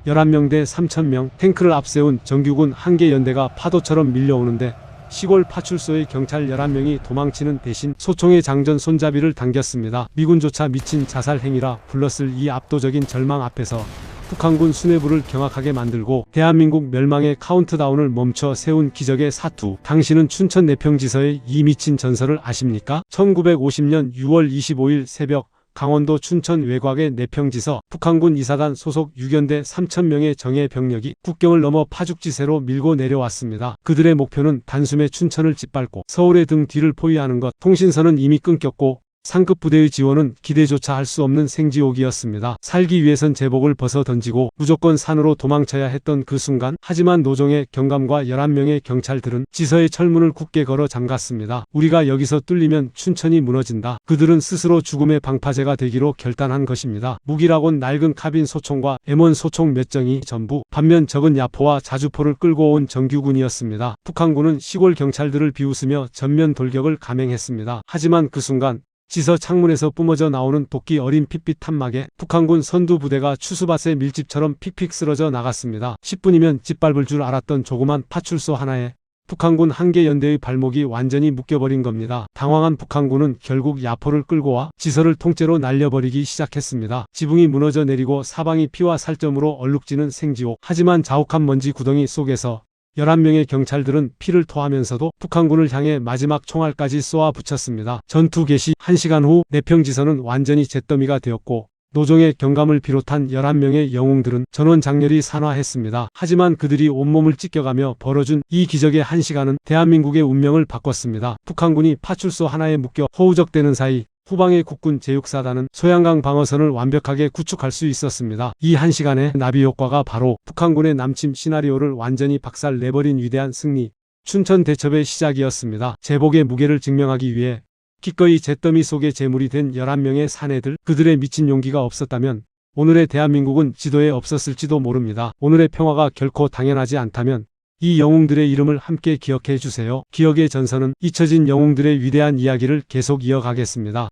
11명 대 3,000명 탱크를 앞세운 정규군 한 개 연대가 파도처럼 밀려오는데 시골 파출소의 경찰 11명이 도망치는 대신 소총의 장전 손잡이를 당겼습니다. 미군조차 미친 자살 행위라 불렀을 이 압도적인 절망 앞에서 북한군 수뇌부를 경악하게 만들고 대한민국 멸망의 카운트다운을 멈춰 세운 기적의 사투. 당신은 춘천 내평지서의 이 미친 전설을 아십니까? 1950년 6월 25일 새벽 강원도 춘천 외곽의 내평지서 북한군 이사단 소속 6연대 3,000명의 정예 병력이 국경을 넘어 파죽지세로 밀고 내려왔습니다. 그들의 목표는 단숨에 춘천을 짓밟고 서울의 등 뒤를 포위하는 것. 통신선은 이미 끊겼고 상급 부대의 지원은 기대조차 할 수 없는 생지옥이었습니다. 살기 위해선 제복을 벗어 던지고 무조건 산으로 도망쳐야 했던 그 순간, 하지만 노종의 경감과 11명의 경찰들은 지서의 철문을 굳게 걸어 잠갔습니다. 우리가 여기서 뚫리면 춘천이 무너진다. 그들은 스스로 죽음의 방파제가 되기로 결단한 것입니다. 무기라곤 낡은 카빈 소총과 M1 소총 몇 정이 전부. 반면 적은 야포와 자주포를 끌고 온 정규군이었습니다. 북한군은 시골 경찰들을 비웃으며 전면 돌격을 감행했습니다. 하지만 그 순간 지서 창문에서 뿜어져 나오는 도끼 어린 핏빛 탄막에 북한군 선두 부대가 추수밭의 밀집처럼 픽픽 쓰러져 나갔습니다. 10분이면 짓밟을 줄 알았던 조그만 파출소 하나에 북한군 한 개 연대의 발목이 완전히 묶여버린 겁니다. 당황한 북한군은 결국 야포를 끌고 와 지서를 통째로 날려버리기 시작했습니다. 지붕이 무너져 내리고 사방이 피와 살점으로 얼룩지는 생지옥. 하지만 자욱한 먼지 구덩이 속에서 11명의 경찰들은 피를 토하면서도 북한군을 향해 마지막 총알까지 쏘아 붙였습니다. 전투 개시 1시간 후 내평지서는 완전히 잿더미가 되었고 노종의 경감을 비롯한 11명의 영웅들은 전원 장렬히 산화했습니다. 하지만 그들이 온몸을 찢겨가며 벌어준 이 기적의 1시간은 대한민국의 운명을 바꿨습니다. 북한군이 파출소 하나에 묶여 허우적대는 사이 후방의 국군 제6사단은 소양강 방어선을 완벽하게 구축할 수 있었습니다. 이 1시간의 나비 효과가 바로 북한군의 남침 시나리오를 완전히 박살 내버린 위대한 승리, 춘천 대첩의 시작이었습니다. 제복의 무게를 증명하기 위해 기꺼이 잿더미 속의 제물이 된 11명의 사내들, 그들의 미친 용기가 없었다면 오늘의 대한민국은 지도에 없었을지도 모릅니다. 오늘의 평화가 결코 당연하지 않다면 이 영웅들의 이름을 함께 기억해 주세요. 기억의 전선은 잊혀진 영웅들의 위대한 이야기를 계속 이어가겠습니다.